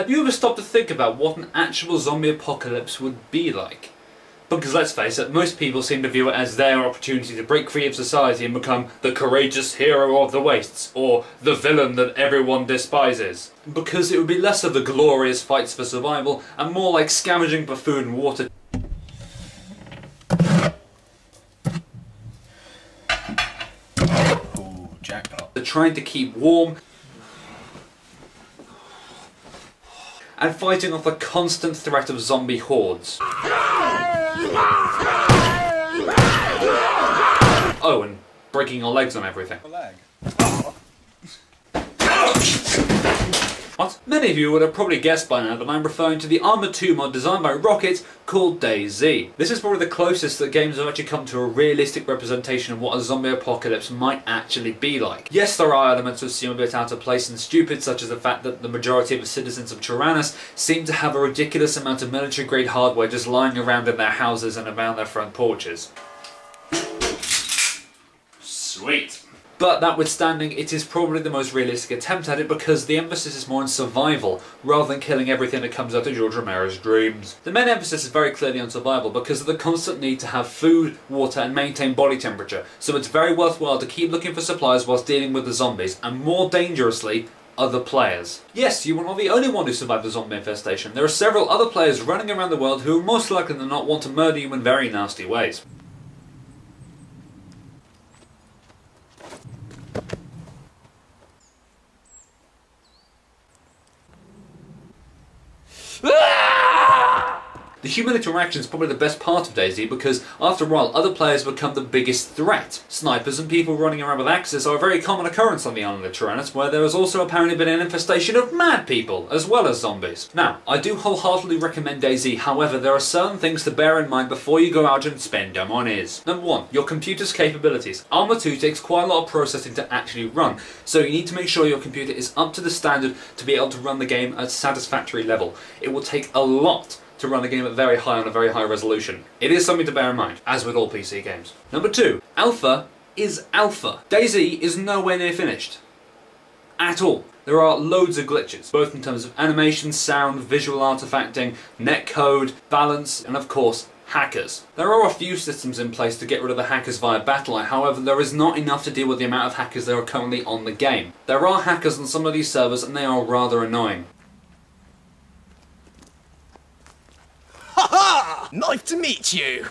Have you ever stopped to think about what an actual zombie apocalypse would be like? Because let's face it, most people seem to view it as their opportunity to break free of society and become the courageous hero of the wastes, or the villain that everyone despises. Because it would be less of the glorious fights for survival, and more like scavenging for food and water. Ooh, jackpot. They're trying to keep warm, and fighting off the constant threat of zombie hordes. Oh, and breaking your legs on everything. What? Many of you would have probably guessed by now that I'm referring to the Armored 2 mod designed by Rocket called DayZ. This is probably the closest that games have actually come to a realistic representation of what a zombie apocalypse might actually be like. Yes, there are elements that seem a bit out of place and stupid, such as the fact that the majority of the citizens of Tyrannus seem to have a ridiculous amount of military-grade hardware just lying around in their houses and around their front porches. Sweet. But notwithstanding, it is probably the most realistic attempt at it because the emphasis is more on survival, rather than killing everything that comes out of George Romero's dreams. The main emphasis is very clearly on survival because of the constant need to have food, water and maintain body temperature, so it's very worthwhile to keep looking for supplies whilst dealing with the zombies, and more dangerously, other players. Yes, you are not the only one who survived the zombie infestation. There are several other players running around the world who are most likely than not want to murder you in very nasty ways. The human interaction is probably the best part of DayZ because, after all, other players become the biggest threat. Snipers and people running around with axes are a very common occurrence on the island of Tyrannus, where there has also apparently been an infestation of mad people, as well as zombies. Now, I do wholeheartedly recommend DayZ, however, there are certain things to bear in mind before you go out and spend your monies. Number 1, your computer's capabilities. Armored 2 takes quite a lot of processing to actually run, so you need to make sure your computer is up to the standard to be able to run the game at a satisfactory level. It will take a lot to run the game at very high on a very high resolution. It is something to bear in mind, as with all PC games. Number 2, alpha is alpha. DayZ is nowhere near finished. At all. There are loads of glitches, both in terms of animation, sound, visual artifacting, netcode, balance, and of course, hackers. There are a few systems in place to get rid of the hackers via Battle.eye, however there is not enough to deal with the amount of hackers there are currently on the game. There are hackers on some of these servers and they are rather annoying. Ha! Nice to meet you!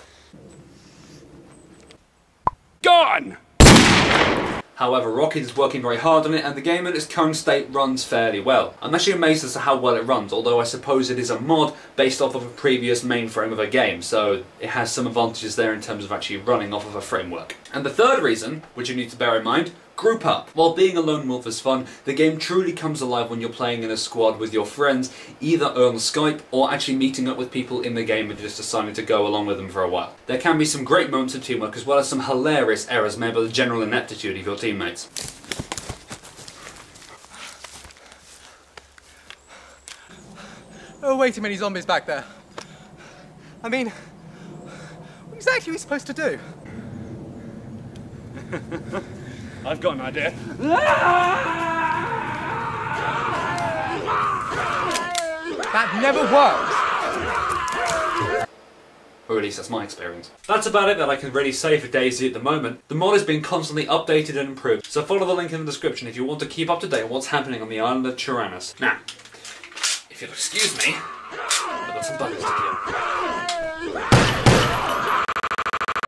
Gone! However, Rocket is working very hard on it and the game in its current state runs fairly well. I'm actually amazed as to how well it runs, although I suppose it is a mod based off of a previous mainframe of a game, so it has some advantages there in terms of actually running off of a framework. And the third reason, which you need to bear in mind, group up. While being a lone wolf is fun, the game truly comes alive when you're playing in a squad with your friends, either on Skype or actually meeting up with people in the game and just deciding to go along with them for a while. There can be some great moments of teamwork as well as some hilarious errors made by the general ineptitude of your teammates. Oh, way too many zombies back there. I mean, what exactly are we supposed to do? I've got an idea. That never works. Or at least that's my experience. That's about it that I can really say for DayZ at the moment. The mod is being constantly updated and improved, so follow the link in the description if you want to keep up to date on what's happening on the island of Tyrannus. Now, if you'll excuse me, I've got some buggers to do.